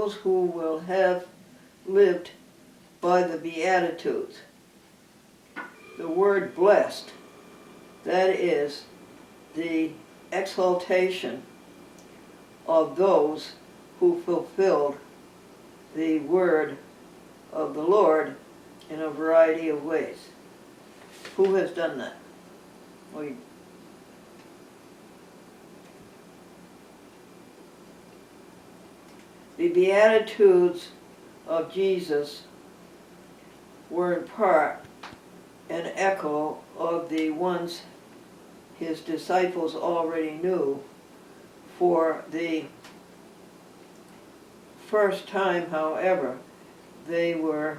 those who will have lived by the Beatitudes. The word blessed, that is the exaltation of those who fulfilled the word of the Lord in a variety of ways. Who has done that? The Beatitudes of Jesus were in part an echo of the ones his disciples already knew. For the first time, however, they were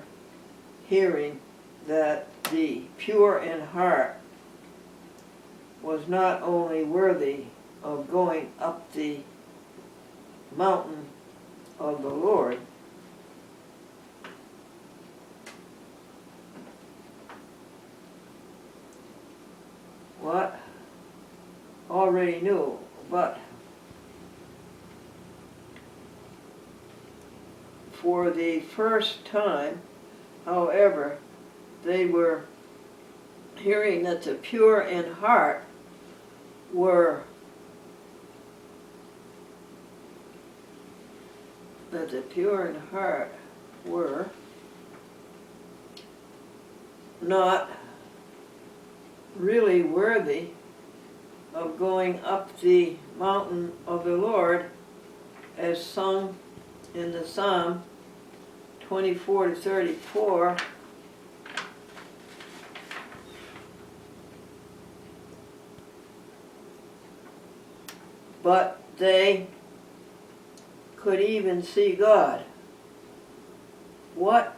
hearing that the pure in heart was not only worthy of going up the mountain of the Lord, what already knew, but for the first time, however, they were hearing that the pure in heart were not really worthy of going up the mountain of the Lord, as sung in the Psalm 24 to 34. But they could even see God. What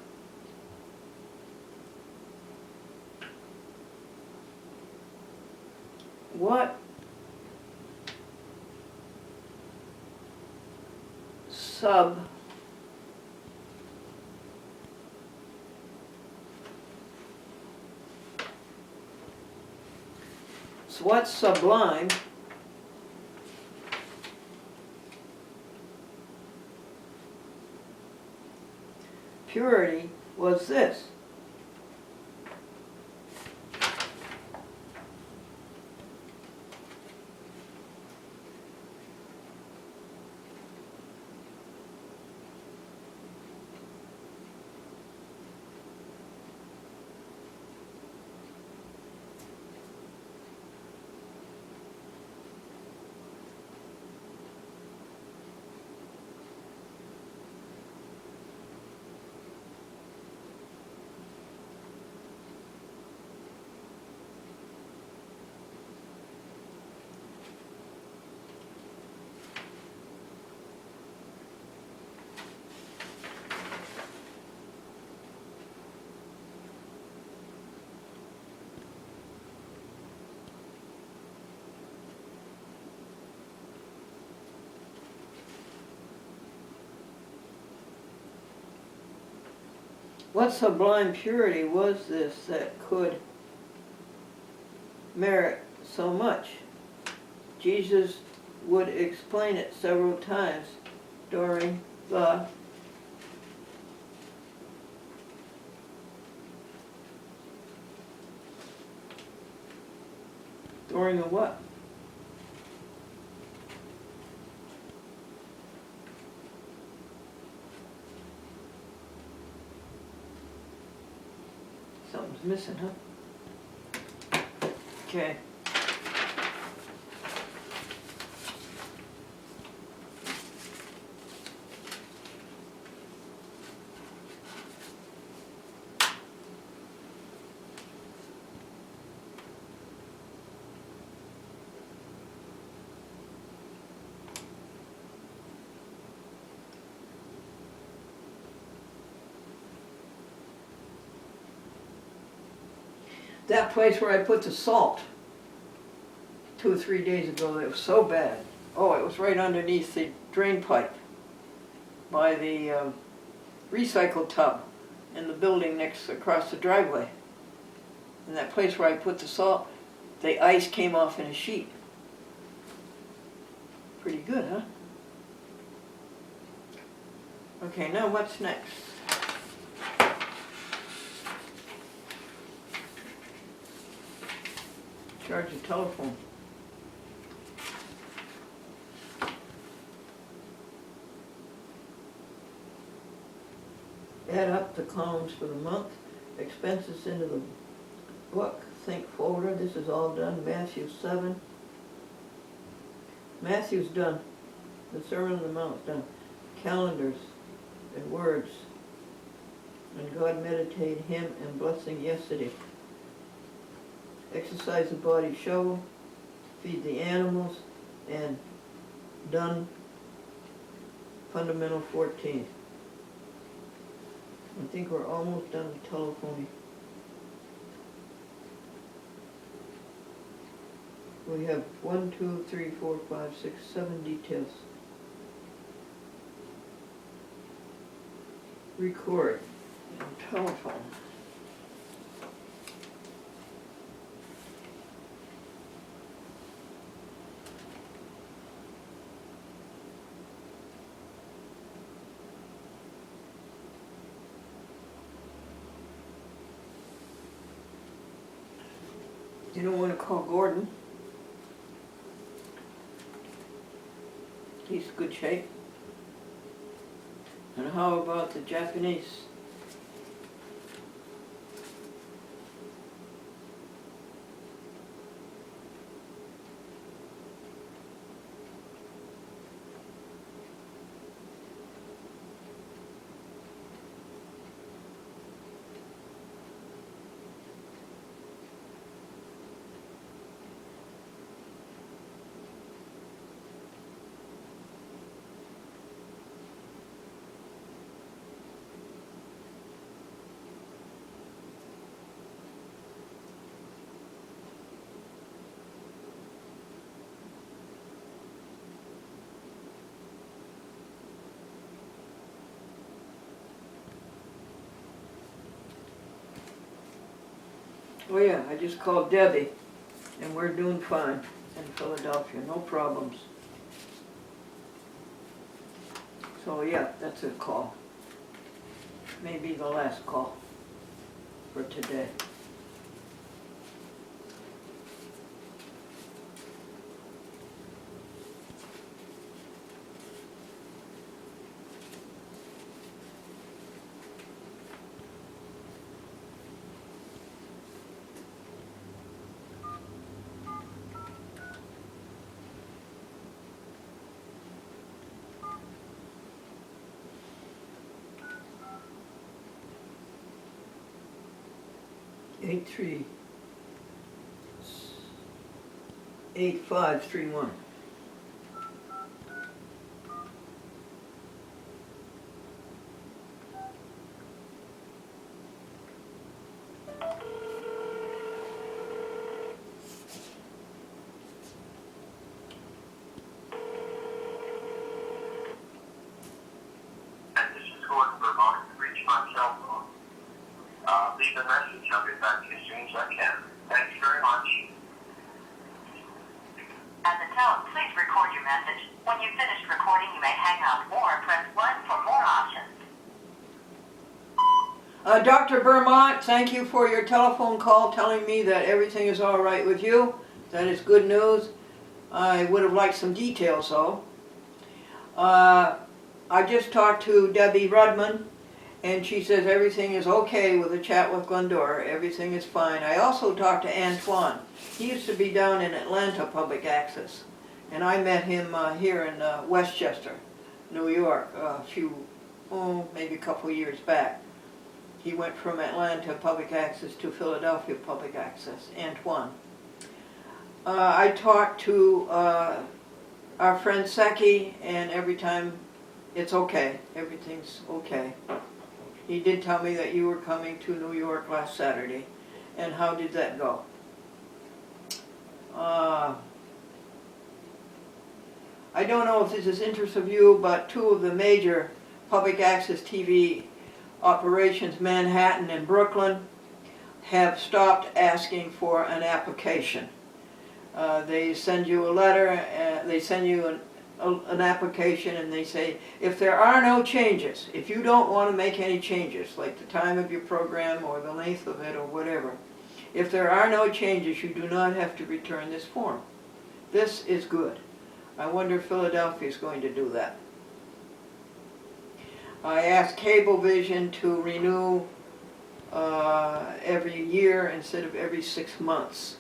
what sublime purity was this? What sublime purity was this that could merit so much? Jesus would explain it several times during the what? Something's missing, huh? Okay. That place where I put the salt 2 or 3 days ago, it was so bad. Oh, it was right underneath the drain pipe by the recycle tub in the building across the driveway. And that place where I put the salt, the ice came off in a sheet. Pretty good, huh? Okay, now what's next? Charge the telephone. Add up the columns for the month, expenses into the book, think folder. This is all done. Matthew 7. Matthew's done. The Sermon on the Mount's done. Calendars and words. And God meditate him and blessing yesterday. Exercise the body shovel, feed the animals, and done. Fundamental 14. I think we're almost done with telephoning. We have 1, 2, 3, 4, 5, 6, 7 details. Record and telephone. You don't want to call Gordon. He's in good shape. And how about the Japanese? Oh yeah, I just called Debbie, and we're doing fine in Philadelphia, no problems. So yeah, that's a call. Maybe the last call for today. Eight 531. This is Gordon Vermont. Reach my cell phone. Leave a message. I'll get back to you as soon as I can. Thank you very much. At the tone, please record your message. When you've finished recording, you may hang up or press 1 for more options. Dr. Vermont, thank you for your telephone call telling me that everything is all right with you. That is good news. I would have liked some details though. I just talked to Debbie Rudman, and she says everything is okay with the chat with Glendora. Everything is fine. I also talked to Antoine. He used to be down in Atlanta Public Access, and I met him here in Westchester, New York, maybe a couple years back. He went from Atlanta Public Access to Philadelphia Public Access, Antoine. I talked to our friend Seki, and every time it's okay. Everything's okay. He did tell me that you were coming to New York last Saturday. And how did that go? I don't know if this is interest of you, but two of the major public access TV operations, Manhattan and Brooklyn, have stopped asking for an application. They send you a letter, they send you an application and they say, if there are no changes, if you don't want to make any changes, like the time of your program or the length of it or whatever, if there are no changes, you do not have to return this form. This is good. I wonder if Philadelphia is going to do that. I asked Cablevision to renew every year instead of every 6 months.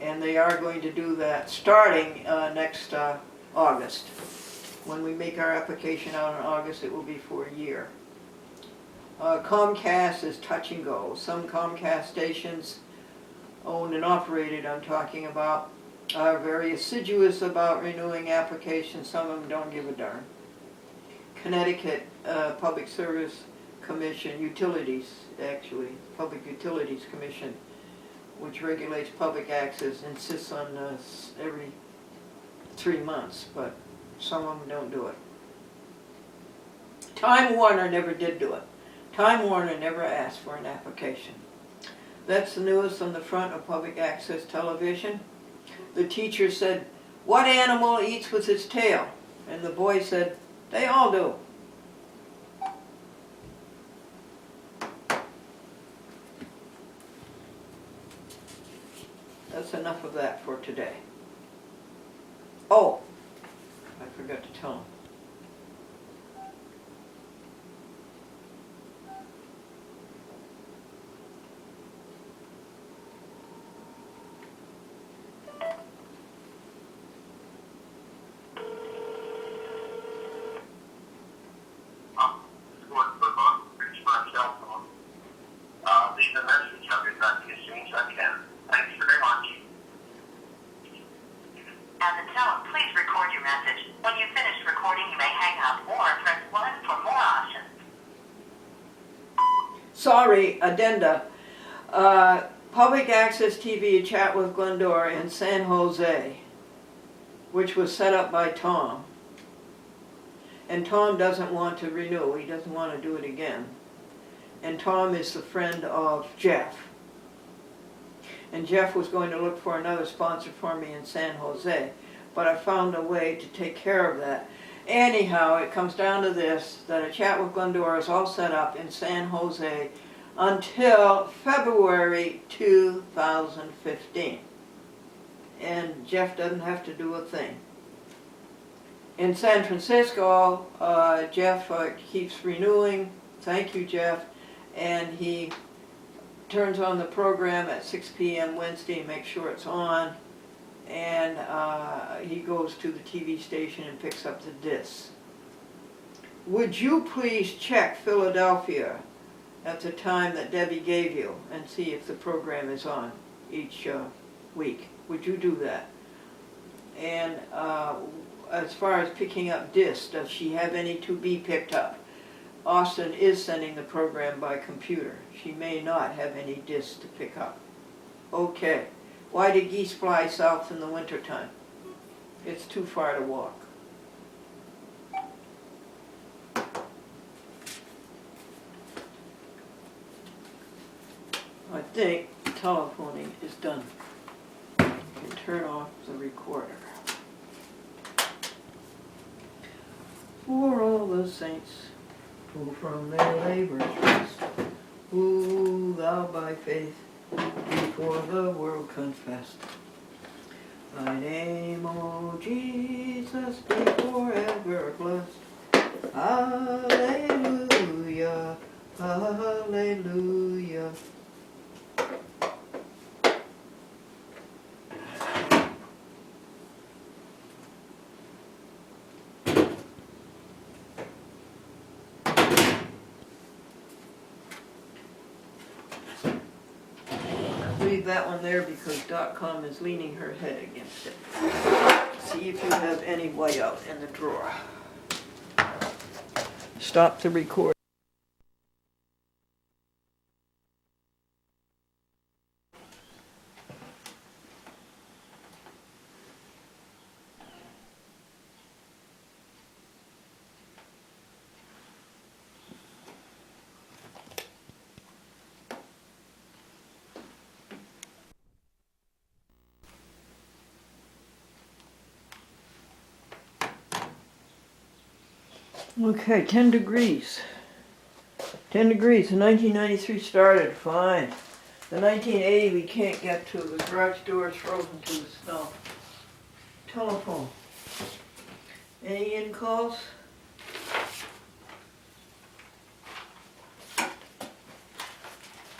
And they are going to do that starting next August. When we make our application out in August, it will be for a year. Comcast is touch and go. Some Comcast stations, owned and operated I'm talking about, are very assiduous about renewing applications. Some of them don't give a darn. Connecticut Public Service Commission, Utilities actually, Public Utilities Commission, which regulates public access, insists on every 3 months, but some of them don't do it. Time Warner never did do it. Time Warner never asked for an application. That's the newest on the front of public access television. The teacher said, "What animal eats with its tail?" And the boy said, "They all do." That's enough of that for today. Oh, I forgot to tell him. Reach my cell phone. Leave a message. I'll get back to you as soon as I can. Thanks very much. At the tone, please record your message. When you finish recording, you may hang up or press 1 for more options. Sorry, addenda. Public access TV chat with Glendora in San Jose, which was set up by Tom. And Tom doesn't want to renew. He doesn't want to do it again. And Tom is the friend of Jeff. And Jeff was going to look for another sponsor for me in San Jose, but I found a way to take care of that. Anyhow, it comes down to this, that a chat with Glendora is all set up in San Jose until February 2015. And Jeff doesn't have to do a thing. In San Francisco, Jeff keeps renewing. Thank you, Jeff. And he turns on the program at 6 p.m. Wednesday and makes sure it's on. And he goes to the TV station and picks up the discs. Would you please check Philadelphia at the time that Debbie gave you and see if the program is on each week? Would you do that? And as far as picking up discs, does she have any to be picked up? Austin is sending the program by computer. She may not have any discs to pick up. Okay. Why do geese fly south in the wintertime? It's too far to walk. I think telephoning is done. You can turn off the recorder. For all the saints who from their labors rest, who thou by faith before the world confessed. Thy name, O Jesus, be forever blessed. Hallelujah, hallelujah. Leave that one there because DotCom is leaning her head against it. See if you have any whiteout in the drawer. Stop the record. Okay, 10 degrees. 10 degrees. The 1993 started fine. The 1980 we can't get to. The garage door is frozen to the snow. Telephone. Any in calls?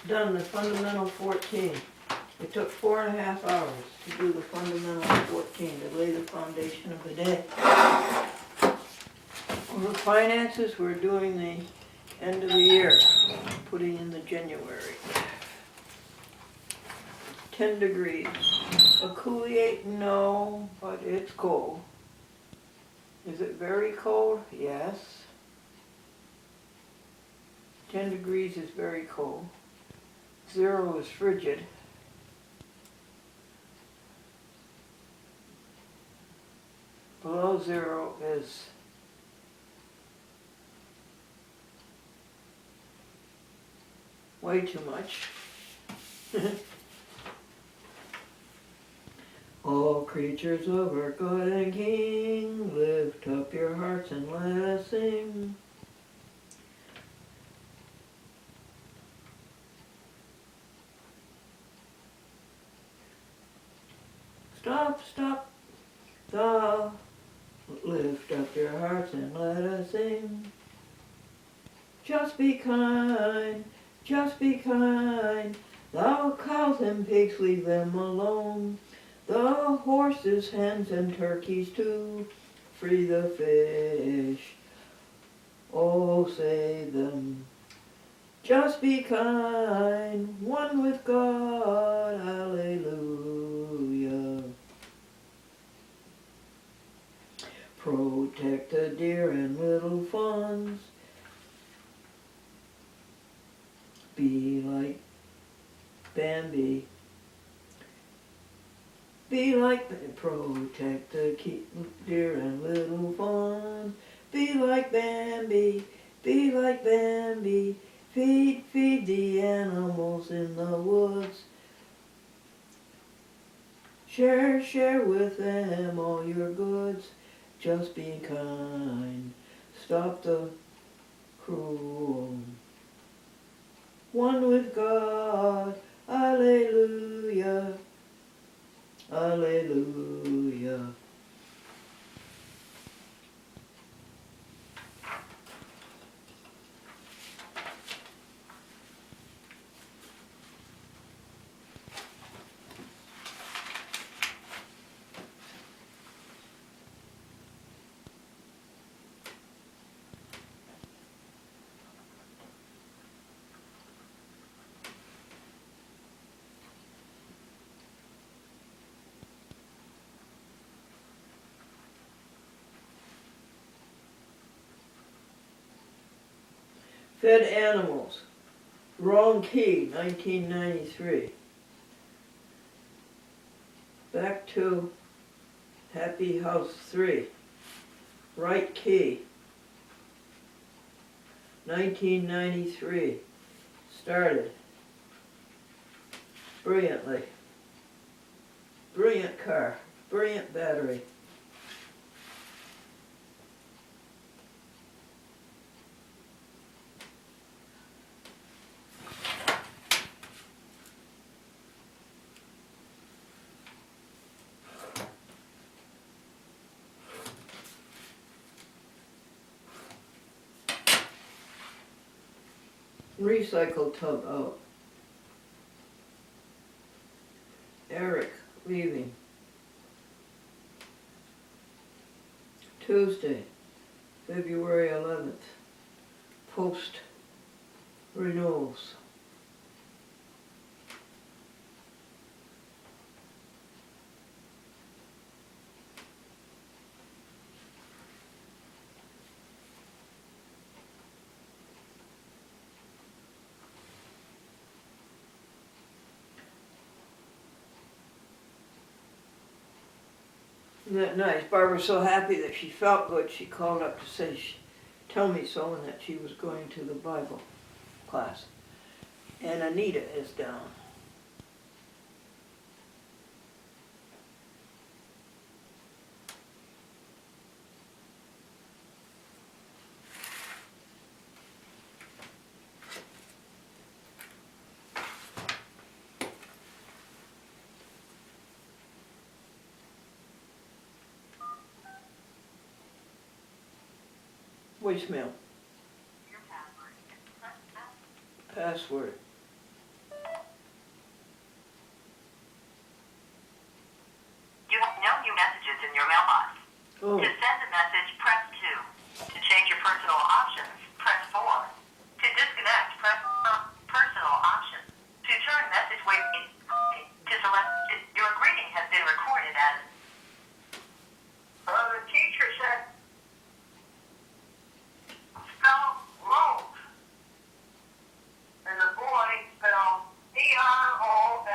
Done the fundamental 14. It took 4.5 hours to do the fundamental 14, to lay the foundation of the day. For finances, we're doing the end of the year, putting in the January. 10 degrees. A Couliate, no, but it's cold. Is it very cold? Yes. 10 degrees is very cold. 0 is frigid. Below 0 is way too much. All creatures of our God and King, lift up your hearts and let us sing. Stop, stop, stop. Lift up your hearts and let us sing. Just be kind, just be kind. Thou cows and pigs, leave them alone. The horses, hens, and turkeys too. Free the fish, oh save them. Just be kind, one with God, hallelujah. Protect the deer and little fawns. Be like Bambi. Be like, protect the deer and little fawns. Be like Bambi, be like Bambi. Feed, feed the animals in the woods. Share, share with them all your goods. Just be kind. Stop the cruel. One with God. Alleluia. Alleluia. Fed animals. Wrong key, 1993. Back to Happy House 3. Right key, 1993. Started. Brilliantly. Brilliant car. Brilliant battery. Recycle tub out. Eric leaving. Tuesday, February 11th. Post renewals. Isn't that nice? Barbara's so happy that she felt good, she called up to say, tell me so, and that she was going to the Bible class. And Anita is down. Voicemail. Your password. Press Password. You have no new messages in your mailbox. Oh, To send a message, press 2. To change your personal options, press 4. To disconnect, press personal options. To turn message waiting, to select your greeting has been recorded as. The teacher said, spell rose. And the boy spelled Rose.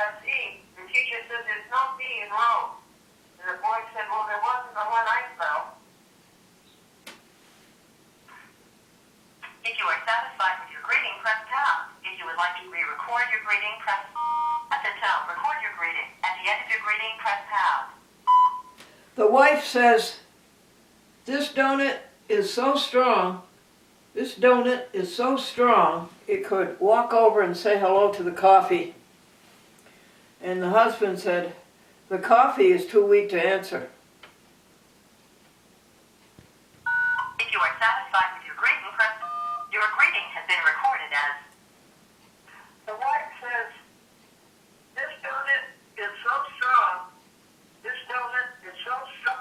The teacher said, there's no D in rose. And the boy said, well, there wasn't the one I spelled. If you are satisfied with your greeting, press pound. If you would like to re-record your greeting, press at the tone. Record your greeting. At the end of your greeting, press pound. the wife says, this donut is so strong, it could walk over and say hello to the coffee. And the husband said, the coffee is too weak to answer. If you are satisfied with your greeting, press. Your greeting has been recorded as. The wife says, this donut is so strong. This donut is so strong.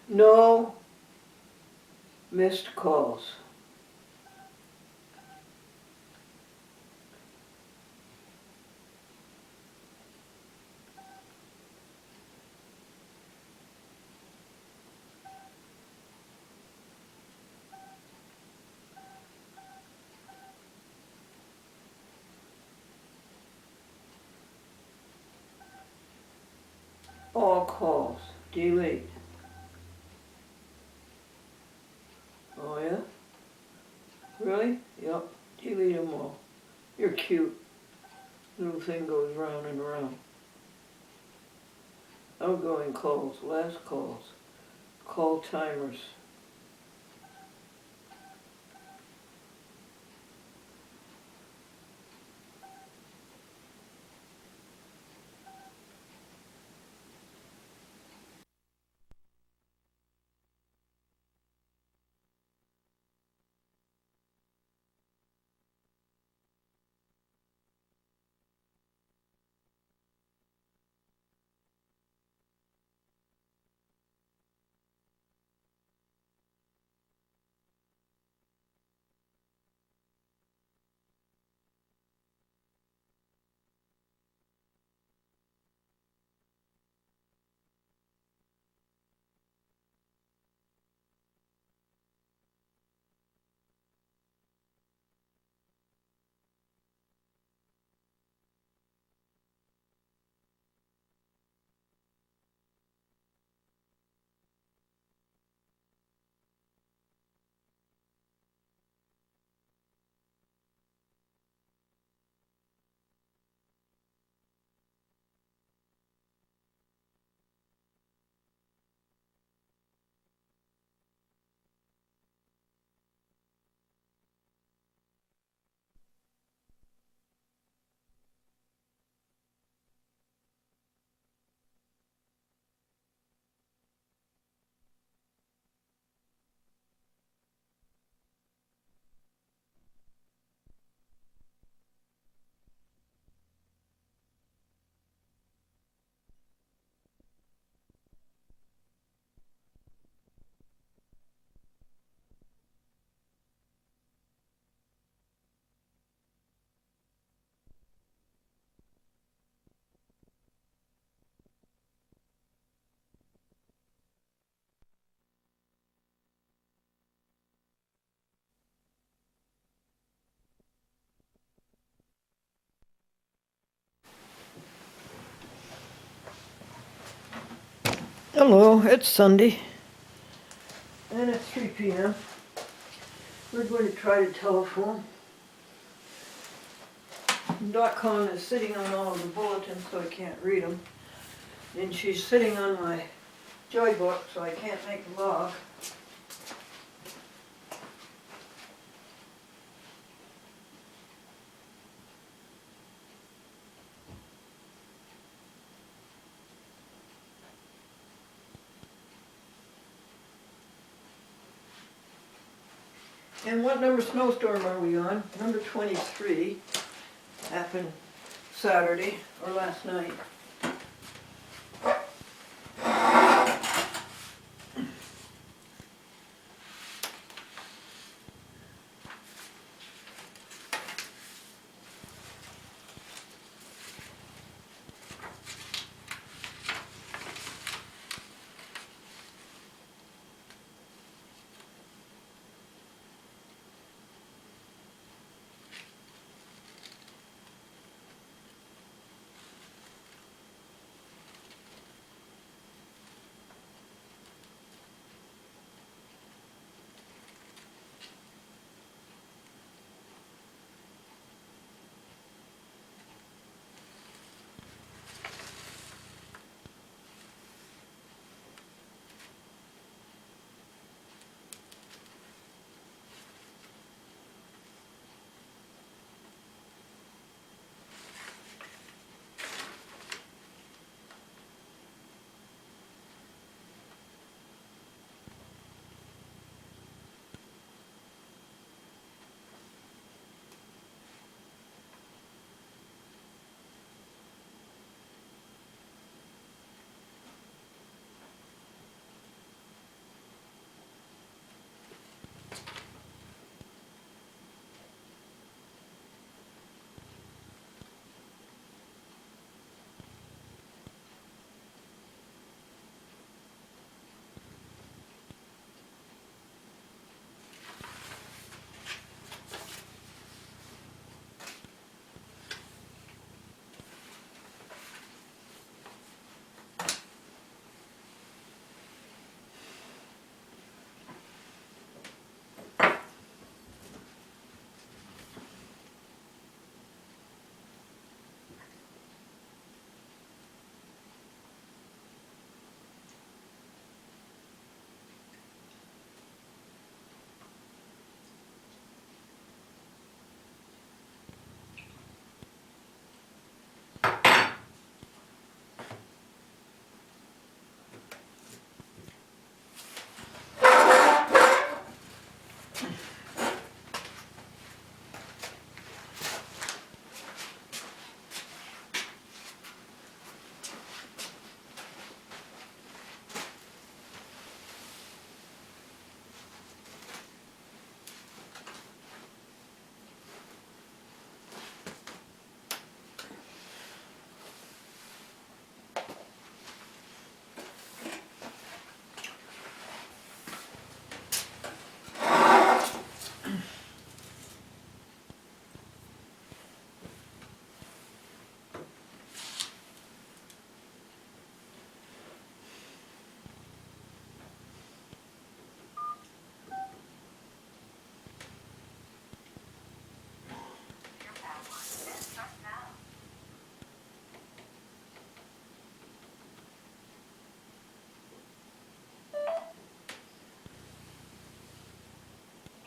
No missed calls. All calls. Delete. Oh yeah? Really? Yep. Delete them all. You're cute. Little thing goes round and round. Outgoing calls. Last calls. Call timers. Hello, it's Sunday. And it's 3 p.m. We're going to try the telephone. DotCom is sitting on all of the bulletins so I can't read them. And she's sitting on my joy book so I can't make a log. And what number snowstorm are we on? Number 23. Happened Saturday or last night.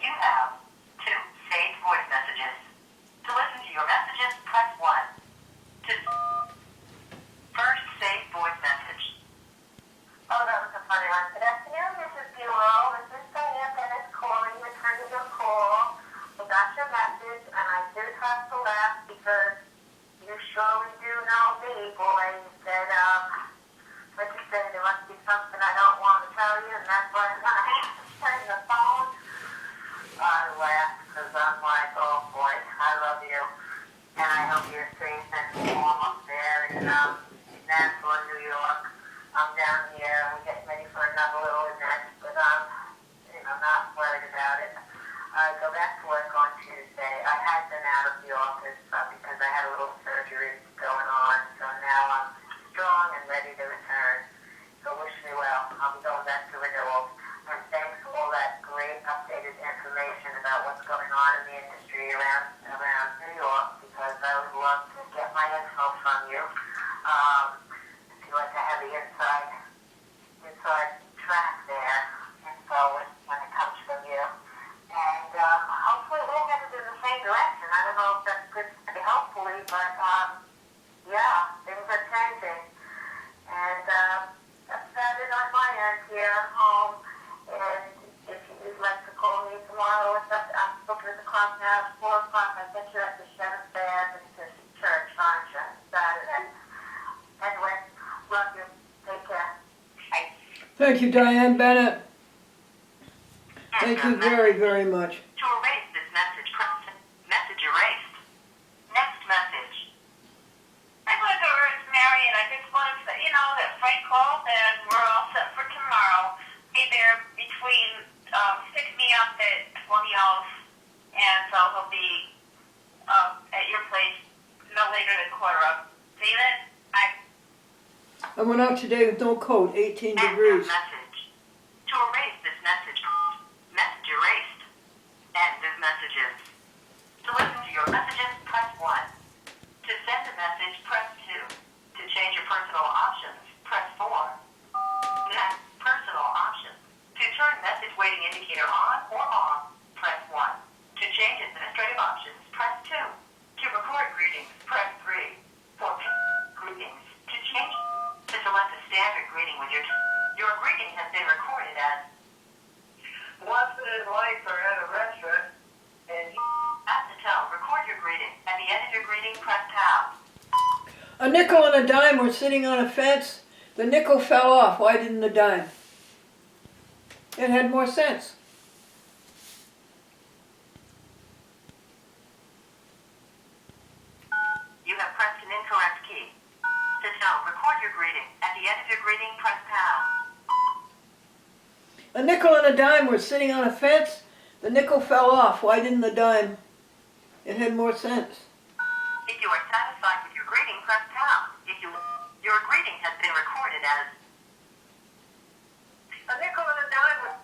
You have 2 saved voice messages. To listen to your messages, press 1. To first save voice message. Oh, that was a funny one. Good afternoon, Mrs. Bureau. This is Diane Bennett calling, returning your call. I got your message, and I did have to laugh because you surely do know me, boy. You said, what you said, there must be something I don't want to tell you, and that's why I'm not answering the phone. I laughed because I'm like, oh boy, I love you. And I hope you're safe and warm up there in Nashville, New York. I'm down here. We're getting ready for another little event, but not worried about it. I go back to work on Tuesday. I had been out of the office because I had a little surgery going on, so now I'm strong and ready to return. So wish me well. I'll be going back to renewals. And thanks for all that great updated information about what's going on in the industry around New York, because I would love to get my info from you. If you like to have the inside track there, info when it comes from you. And hopefully we're headed in the same direction. I don't know if that's good to say hopefully, but yeah, things are changing. And that's about it on my end here. I'm home. And if you'd like to call me tomorrow. I'm booked at the club now. It's 4 o'clock. I bet you're at the Shepherd Band and church, aren't you? Saturday. Anyway, love you. Take care. Bye. Thank you, Diane Bennett. Enter Thank you message. very, very much. To erase this message, press message erased. Next message. I want to go over to Mary, and I just wanted to, that Frank called, and we're all set for tomorrow. Be there between, pick me up at 20 hours, and so he'll be at your place no later than quarter of. See you then? Bye. I went out today with no coat, 18 Enter degrees. message. To erase this message, message erased. End of messages. To listen to your messages, press 1. To send a message, press 2. To change your personal options, press 4. Next, personal options. To turn message waiting indicator on or off, press 1. To change administrative options, press 2. To record greetings, press 3. For greetings, to change, to select a standard greeting with your greeting has been recorded as once in his life or at a restaurant, and at the tone, record your greeting. At the end of your greeting, press pound. A nickel and a dime were sitting on a fence. The nickel fell off. Why didn't the dime? It had more sense. You have pressed an incorrect key. To tone, record your greeting. At the end of your greeting, press pound. A nickel and a dime were sitting on a fence. The nickel fell off. Why didn't the dime? It had more sense. If you are satisfied with your greeting, press pound. Your greeting has been recorded as A nickel and a dime.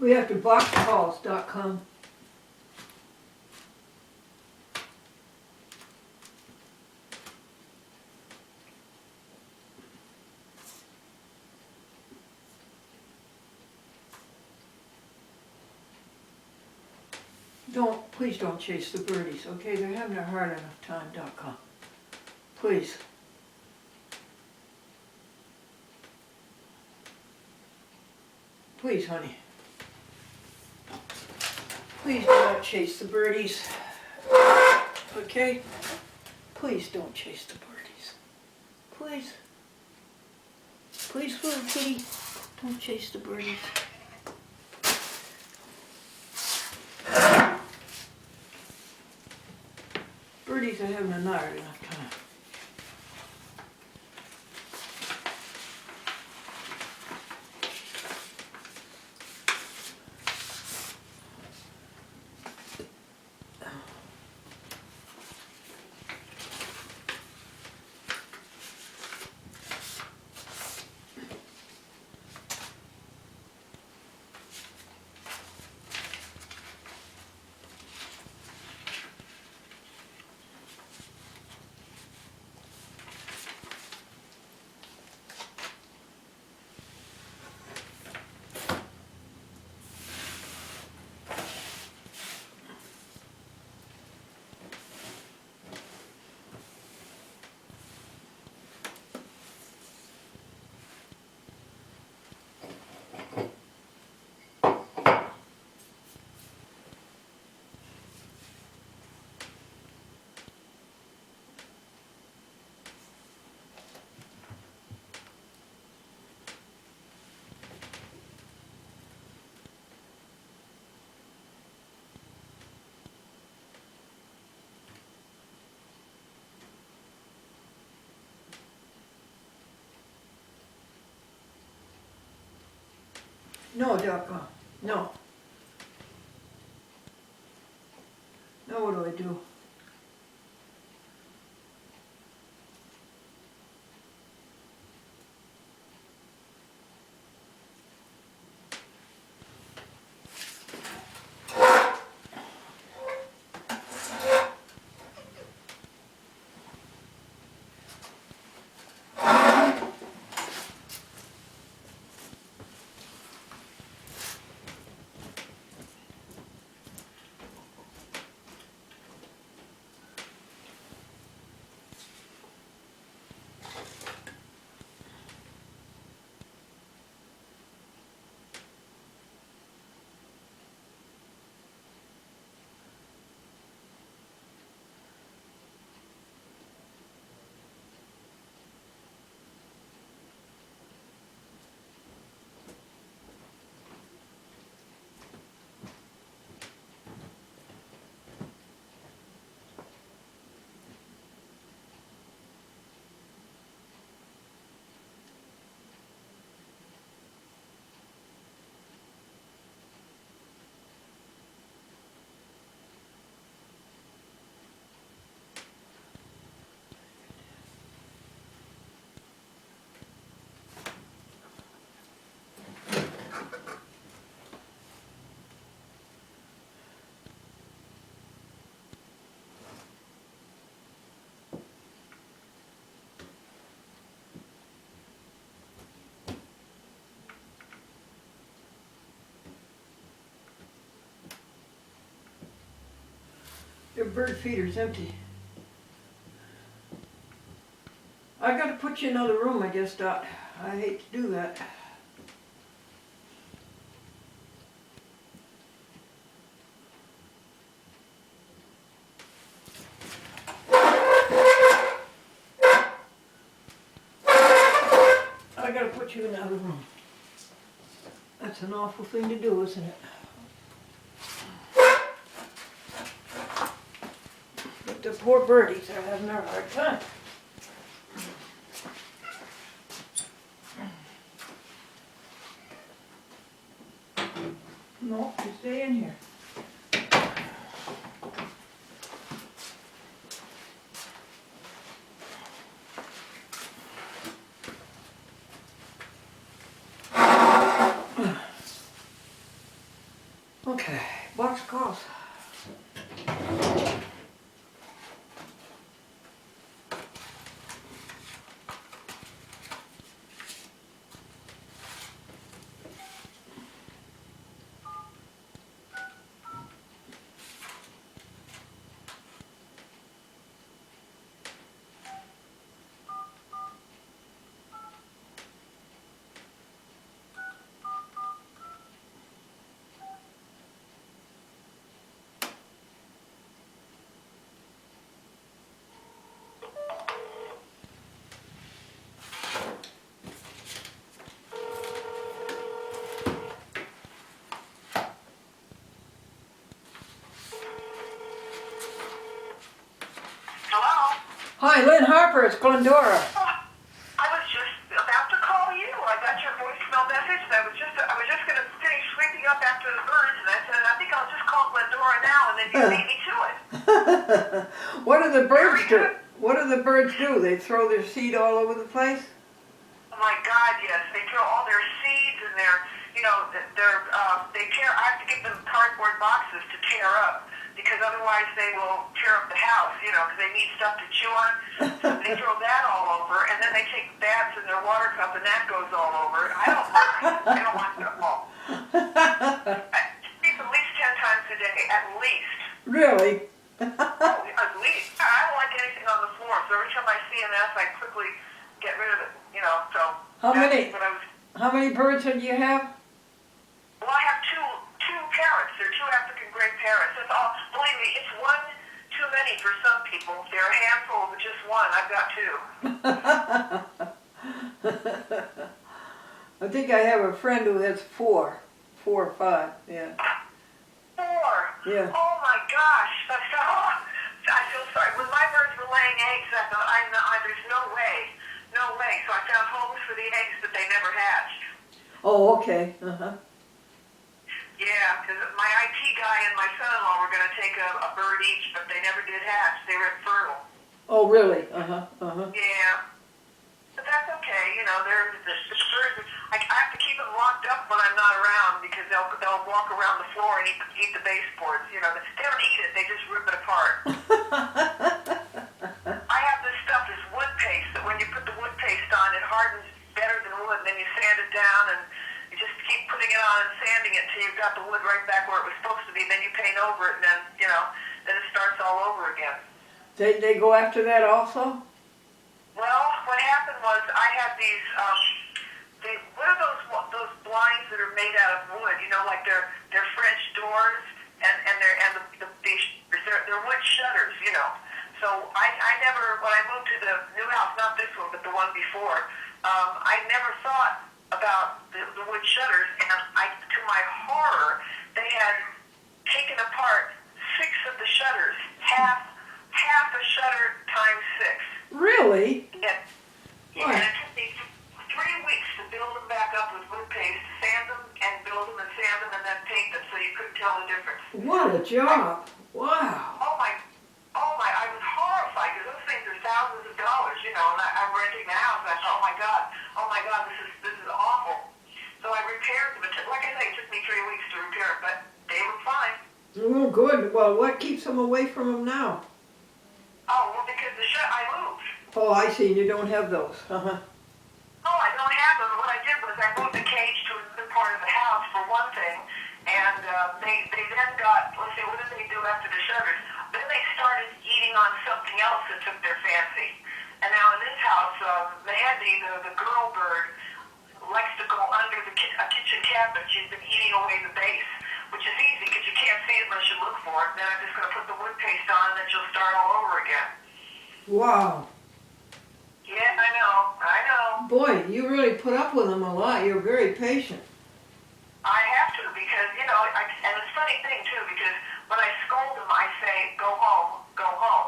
We have to box calls, DotCom. Please don't chase the birdies, okay? They're having a hard enough time, DotCom. Please. Please, honey. Please do not chase the birdies. Okay? Please don't chase the birdies. Please. Please, little kitty, don't chase the birdies. Birdies are having a hard enough time. No, DotCom. No. Now what do I do? Your bird feeder's empty. I gotta put you in another room, I guess, Dot. I hate to do that. I gotta put you in another room. That's an awful thing to do, isn't it? But the poor birdies are having a hard time. No, you stay in here. Okay, box calls. Hello? Hi, Lynne Harper, it's Glendora. I was just about to call you. I got your voicemail message, and I was just going to finish sweeping up after the birds, and I said, I think I'll just call Glendora now, and then you beat me to it. What do the birds Very do? good. What do the birds do? They throw their seed all over the place? Oh my God, yes. They throw all their seeds and they tear. I have to give them cardboard boxes to tear up because otherwise they will tear up the house, because they need stuff to chew on. So they throw that all over, and then they take baths in their water cup, and that goes all over. I don't mind. I don't want it all. I sleep at least 10 times a day, at least. Really? At least. I don't like anything on the floor, so every time I see a mess, I quickly get rid of it, so. How that's many? what I was. How many birds do you have? Well, I have two parrots. They're two African gray parrots. That's all. Believe me, it's one too many for some people. They're a handful, but just one. I've got two. I think I have a friend who has four or five, yeah. 4. Yeah. Oh my gosh. I feel sorry. When my birds were laying eggs, I thought, there's no way. No way. So I found homes for the eggs that they never hatched. Oh, okay, uh-huh. Yeah, because my IT guy and my son-in-law were going to take a bird each, but they never did hatch. They were infertile. Oh, really? Uh-huh, uh-huh. Yeah. But that's okay, you know, they're the birds. I have to keep them locked up when I'm not around because they'll walk around the floor and eat the baseboards. You know, they don't eat it, they just rip it apart. I have this stuff, this wood paste, that when you put the wood paste on, it hardens better than wood, and then you sand it down, and you just keep putting it on and sanding it till you've got the wood right back where it was supposed to be. Then you paint over it, and then, you know, then it starts all over again. They go after that also? Well, what happened was I had these, what are those blinds that are made out of wood? You know, like they're French doors, and they're wood shutters, you know. So I never, when I moved to the new house, not this one, but the one before, I never thought about the wood shutters, and to my horror, they had taken apart 6 of the shutters, half a shutter times 6. Really? Yeah. Yeah, and it took me 3 weeks to build them back up with wood paste, sand them and build them and sand them and then paint them so you couldn't tell the difference. What a job. Wow. Oh my, I was horrified because those things are thousands of dollars, you know, and I'm renting the house and I thought, oh my God, this is awful. So I repaired them. Like I say, it took me 3 weeks to repair them, but they were fine. Oh, good. Well, what keeps them away from them now? Oh, well, because I moved. Oh, I see. You don't have those. Uh-huh. Oh, I don't have them. What I did was I moved the cage to another part of the house for one thing, and they then got, let's see, what did they do after the shutters? Then they started eating on something else that took their fancy. And now in this house, Mandy, the girl bird, likes to go under a kitchen cabinet. She's been eating away the base, which is easy because you can't see it unless you look for it. Then I'm just going to put the wood paste on and then she'll start all over again. Wow. Yeah, I know. Boy, you really put up with them a lot. You're very patient. I have to because, you know, and it's a funny thing too because when I scold them, I say, go home.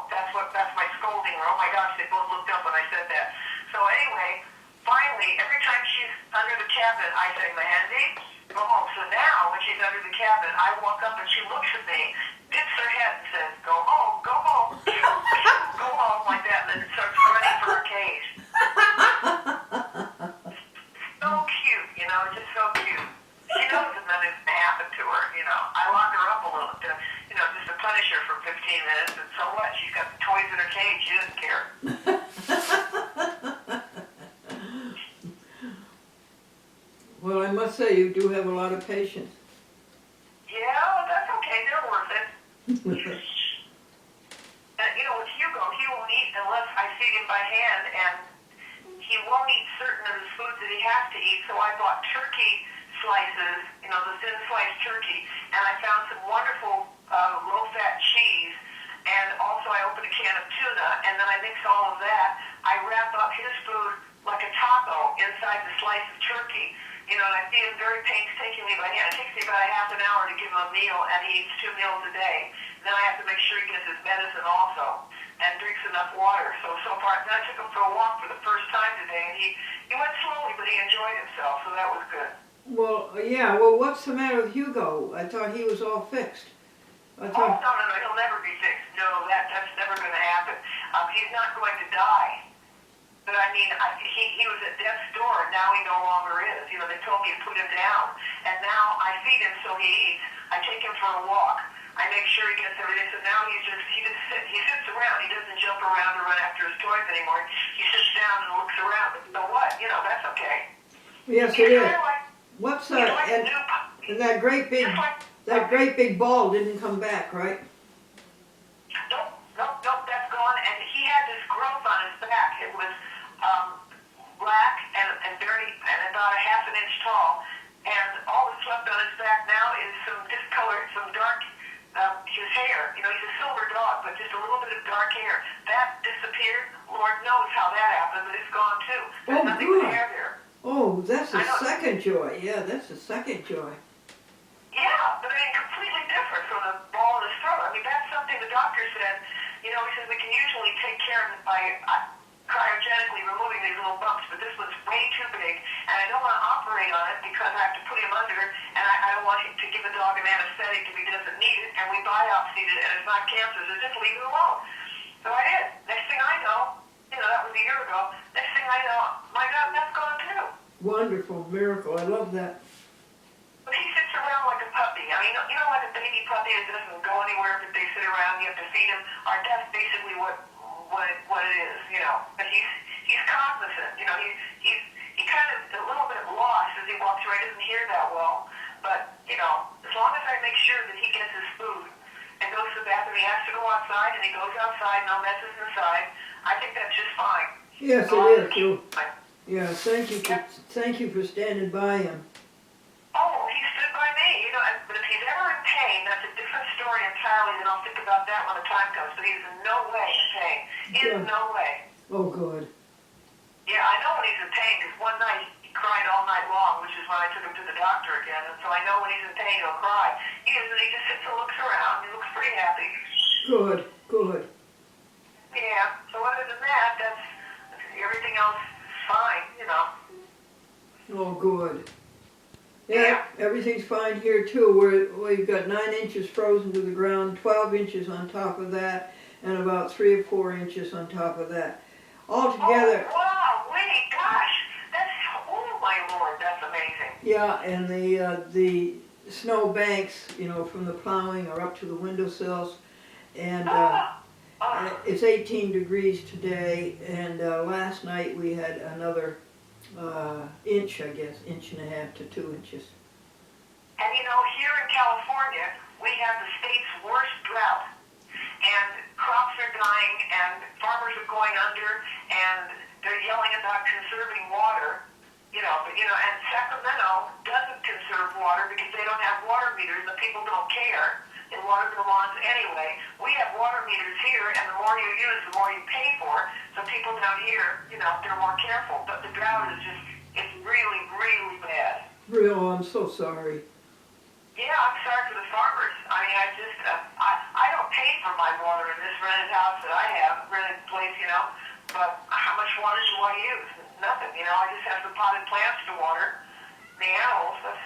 That's my scolding. Or, oh my gosh, they both looked up when I said that. So anyway, finally, every time she's under the cabinet, I say, Mandy, go home. So now, when she's under the cabinet, I walk up and she looks at me, dips her head and says, go home, go home. Go home like that, and then starts running for her cage. So cute, you know, just so cute. She knows that nothing's going to happen to her, you know. I lock her up a little bit, you know, just to punish her for 15 minutes, and so what? She's got toys in her cage. She doesn't care. Well, I must say, you do have a lot of patience. Yeah, well, that's okay. They're worth it. You know, with Hugo, he won't eat unless I feed him by hand, and he won't eat certain of the foods that he has to eat, so I bought turkey slices, you know, the thin sliced turkey, and I found some wonderful low-fat cheese, and also I opened a can of tuna, and then I mix all of that. I wrap up his food like a taco inside the slice of turkey, you know, and I feed him very painstakingly by hand. It takes me about a half an hour to give him a meal, and he eats 2 meals a day. Then I have to make sure he gets his medicine also, and drinks enough water. So far, then I took him for a walk for the first time today, and he went slowly, but he enjoyed himself, so that was good. Well, yeah. Well, what's the matter with Hugo? I thought he was all fixed. Oh, no, he'll never be fixed. No, that's never going to happen. He's not going to die. But I mean, he was at death's door, and now he no longer is. You know, they told me to put him down, and now I feed him so he eats. I take him for a walk. I make sure he gets everything. So now he sits around. He doesn't jump around or run after his toys anymore. He sits down and looks around. But so what? You know, that's okay. Yes, it is. Like, What's like and that great big ball didn't come back, right? Nope, that's gone. And he had this growth on his back. It was black and about a half an inch tall. And all that's left on his back now is some discolored, some dark, his hair. You know, he's a silver dog, but just a little bit of dark hair. That disappeared. Lord knows how that happened, but it's gone too. There's nothing but hair there. Oh, that's a second joy. Yeah, that's a second joy. Yeah, but I mean, completely different from the ball in his throat. I mean, that's something the doctor said. You know, he says we can usually take care of it by cryogenically removing these little bumps, but this one's way too big, and I don't want to operate on it because I have to put him under, and I don't want him to give a dog an anesthetic if he doesn't need it, and we biopsied it, and it's not cancer, so just leave it alone. So I did. Next thing I know, that was a year ago, next thing I know, my God, that's gone too. Wonderful miracle. I love that. But he sits around like a puppy. I mean, like a baby puppy that doesn't go anywhere, but they sit around, you have to feed him. That's basically what it is, But he's cognizant, he kind of a little bit lost as he walks around, he doesn't hear that well. But, as long as I make sure that he gets his food and goes to the bathroom, he has to go outside, and he goes outside, no messes inside, I think that's just fine. Yes, So it is. Yeah, thank you for standing by him. Oh, he stood by me, but if he's ever in pain, that's a different story entirely, and I'll think about that when the time comes, but he's in no way in pain. In no way. Oh, good. Yeah, I know when he's in pain, because one night he cried all night long, which is when I took him to the doctor again, and so I know when he's in pain, he'll cry. He just sits and looks around, he looks pretty happy. Good. Yeah, so other than that, that's everything else fine, Oh, good. Yeah, everything's fine here too. We've got 9 inches frozen to the ground, 12 inches on top of that, and about 3 or 4 inches on top of that. Altogether. Oh, wow, wait, gosh, oh my Lord, that's amazing. Yeah, and the snow banks, from the plowing are up to the windowsills, and it's 18 degrees today, and last night we had another inch, I guess, 1.5 to 2 inches. And here in California, we have the state's worst drought. And crops are dying, and farmers are going under, and they're yelling about conserving water, and Sacramento doesn't conserve water because they don't have water meters, and people don't care. They water their lawns anyway. We have water meters here, and the more you use, the more you pay for. So people down here, they're more careful. But the drought is it's really, really bad. Oh, I'm so sorry. Yeah, I'm sorry for the farmers. I mean, I don't pay for my water in this rented house that I have, rented place, but how much water do I use? Nothing, I just have the potted plants to water. The animals, that's,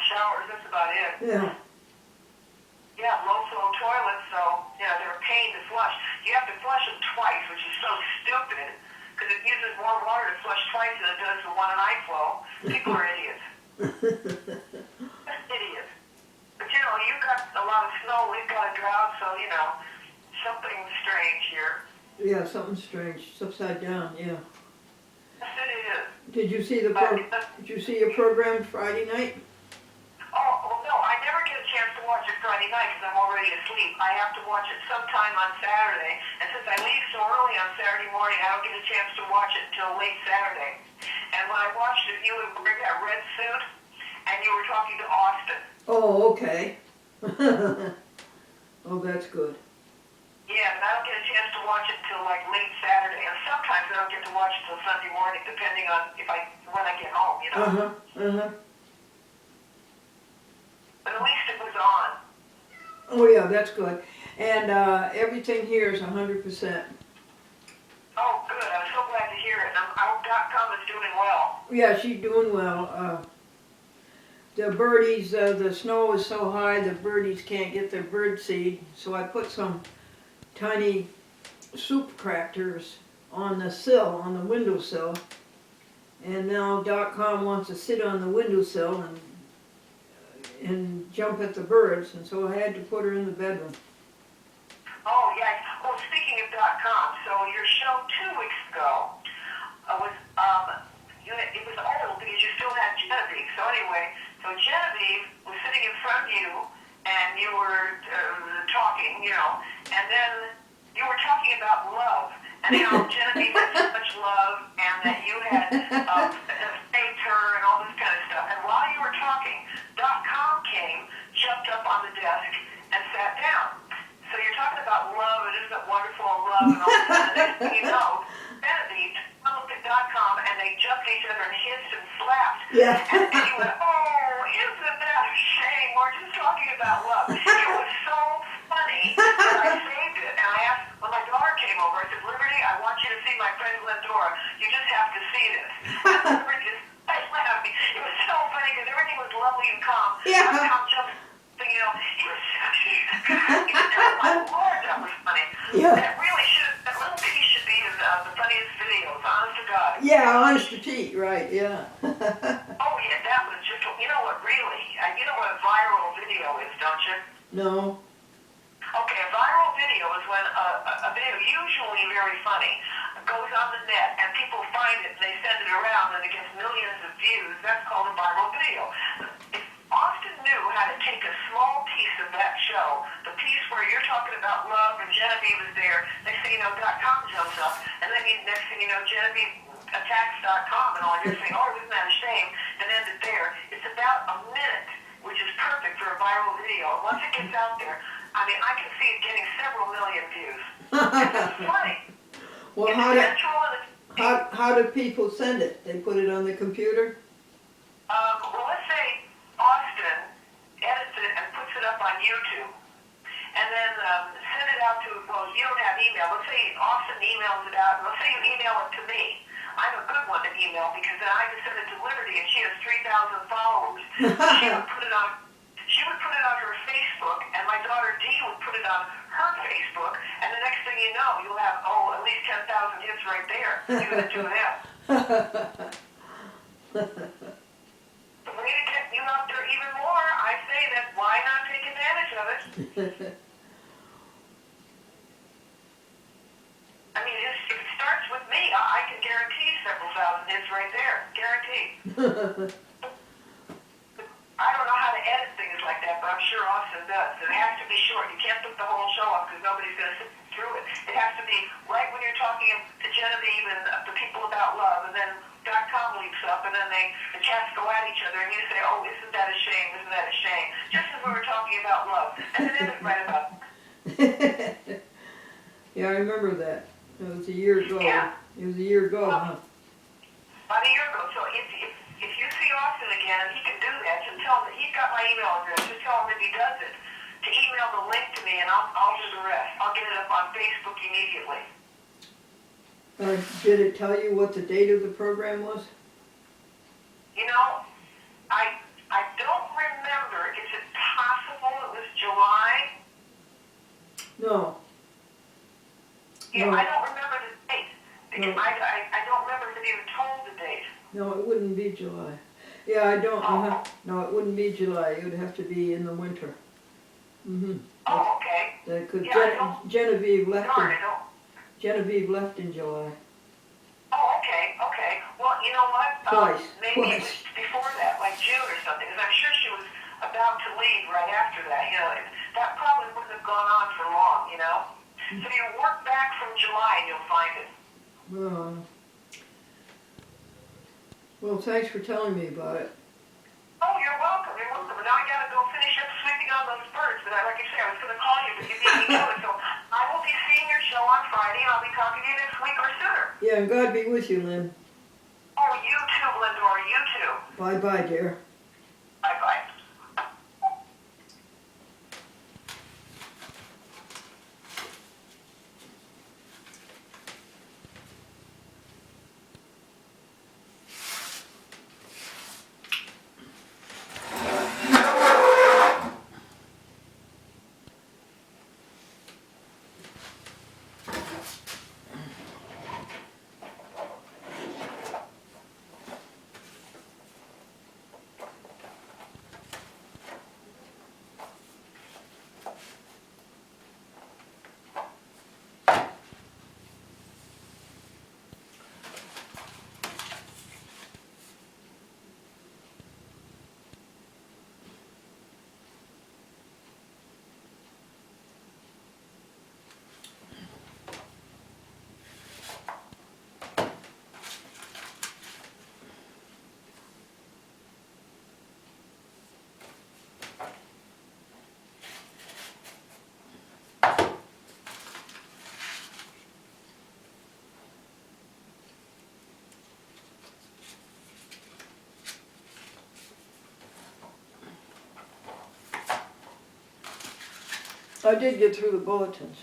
showers, that's about it. Yeah. Yeah, low flow toilets, so, they're a pain to flush. You have to flush them twice, which is so stupid, because it uses more water to flush twice than it does the one in eye flow. People are idiots. Idiots. But you've got a lot of snow, we've got a drought, so, something strange here. Yeah, something strange. It's upside down, yeah. Yes, it is. Did you see Did you see your program Friday night? Oh, well, no, I never get a chance to watch it Friday night because I'm already asleep. I have to watch it sometime on Saturday, and since I leave so early on Saturday morning, I don't get a chance to watch it until late Saturday. And when I watched it, you were wearing that red suit, and you were talking to Austin. Oh, okay. Oh, that's good. Yeah, but I don't get a chance to watch it until like late Saturday, and sometimes I don't get to watch it till Sunday morning, depending on when I get home, But at least it was on. Oh yeah, that's good. And everything here is 100%. Oh, good. I'm so glad to hear it. DotCom is doing well. Yeah, she's doing well. The birdies, the snow is so high, the birdies can't get their bird seed, so I put some tiny soup crackers on the sill, on the windowsill, and now DotCom wants to sit on the windowsill and jump at the birds, and so I had to put her in the bedroom. Oh, yeah. Well, speaking of DotCom, so your show 2 weeks ago was, it was old because you still had Genevieve. So anyway, so Genevieve was sitting in front of you, and you were talking, and then you were talking about love, and how Genevieve had so much love, and that you had saved her and all this kind of stuff. And while you were talking, DotCom came, jumped up on the desk, and sat down. So you're talking about love, and isn't it wonderful, and love, and all this, and the next thing you know, Genevieve looked at DotCom, and they jumped each other and hissed and slapped. Yeah. And you went, oh, isn't that a shame? We're just talking about love. It was so funny that I saved it, and I asked, when my daughter came over, I said, Liberty, I want you to see my friend Glendora. You just have to see this. I laughed. It was so funny because everything was lovely and calm. Yeah. Tom jumped, you know, he was, oh my Lord, that was funny. Yeah. That really should, that little piece should be the funniest videos, honest to God. Yeah, honest to Pete, right, yeah. Oh yeah, that was just, you know what really, you know what a viral video is, don't you? No. Okay, a viral video is when a video, usually very funny, goes on the net and people find it and they send it around and it gets millions of views. That's called a viral video. If Austin knew how to take a small piece of that show, the piece where you're talking about love and Genevieve is there, next thing you know, .com jumps up, and then next thing you know, Genevieve attacks .com and all, you're saying, oh, isn't that a shame, and end it there. It's about a minute, which is perfect for a viral video. And once it gets out there, I mean, I can see it getting several million views. It's funny. Well, It's how do people send it? They put it on the computer? well, let's say Austin edits it and puts it up on YouTube, and then send it out to, well, you don't have email. Let's say Austin emails it out, and let's say you email it to me. I'm a good one to email because then I can send it to Liberty, and she has 3,000 followers. She would put it on her Facebook, and my daughter Dee would put it on her Facebook, and the next thing you know, you'll have, at least 10,000 hits right there. You the two of them. The way to get you out there even more, I say that why not take advantage of it? I mean, if it starts with me, I can guarantee several thousand hits right there. Guaranteed. I don't know how to edit things like that, but I'm sure Austin does. It has to be short. You can't put the whole show up because nobody's going to sit through it. It has to be right when you're talking to Genevieve and the people about love, and then .com leaps up, and then the cats go at each other, and you say, oh, isn't that a shame, isn't that a shame? Just as we were talking about love. And then end it right about it. Yeah, I remember that. It was a year ago. Yeah. It was a year ago, huh? About a year ago. So if you see Austin again, he can do that. Just tell him, he's got my email address. Just tell him if he does it, to email the link to me, and I'll do the rest. I'll get it up on Facebook immediately. Did it tell you what the date of the program was? You know, I don't remember. Is it possible it was July? No. Yeah, No. I don't remember the date. Because No. I don't remember if you told the date. No, it wouldn't be July. Yeah, I don't. Oh. No, it wouldn't be July. It would have to be in the winter. Mm-hmm. Oh, okay. Because Yeah, I don't- Genevieve left. Darn, I don't. Genevieve left in July. Oh, okay. Well, you know what? Maybe it was Twice. before that, like June or something, because I'm sure she was about to leave right after that. You know, that probably wouldn't have gone on for long, you know? So you work back from July and you'll find it. Well, thanks for telling me about it. Oh, you're welcome. And now I got to go finish up sweeping on those birds. But like I said, I was going to call you, but you beat me to it. So I will be seeing your show on Friday, and I'll be talking to you next week or sooner. Yeah, and God be with you, Lynn. Oh, you too, Glendora. You too. Bye-bye, dear. Bye-bye. I did get through the bulletins.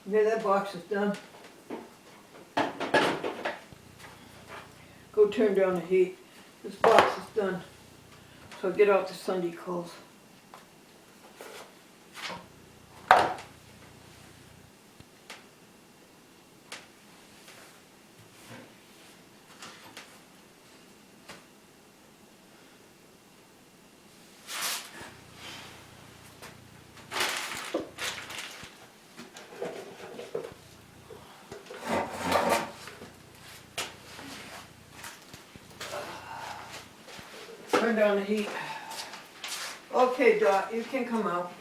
Okay, that box is done. Go turn down the heat. This box is done. So get out the Sunday calls. Turn down the heat. Okay, Dot, you can come out.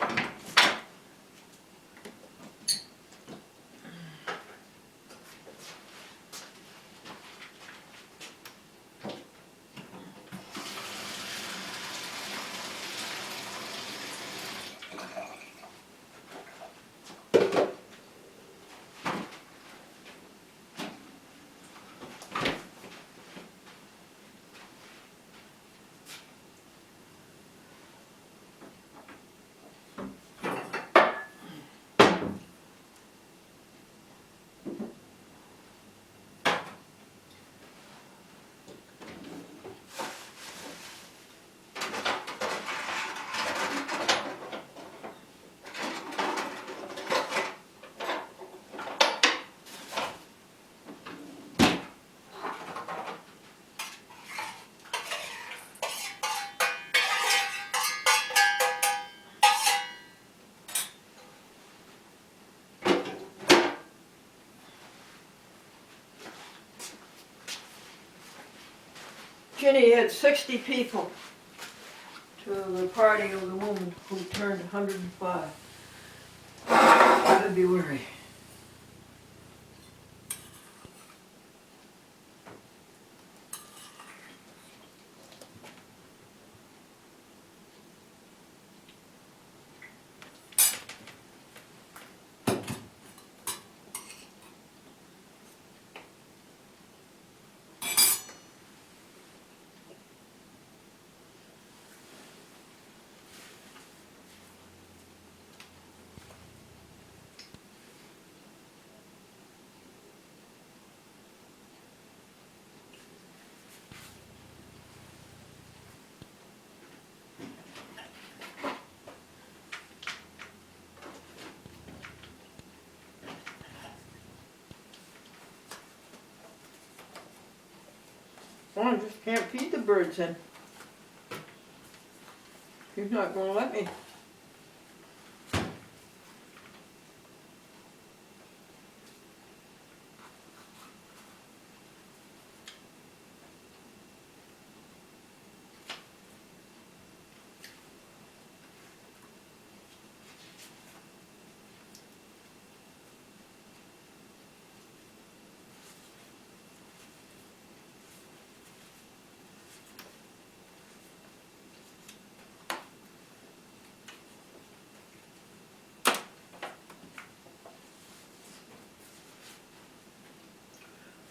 Ginny had 60 people to the party of the woman who turned 105 February. Oh, I just can't feed the birds in. You're not going to let me.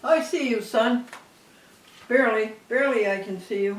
I see you, son. Barely I can see you.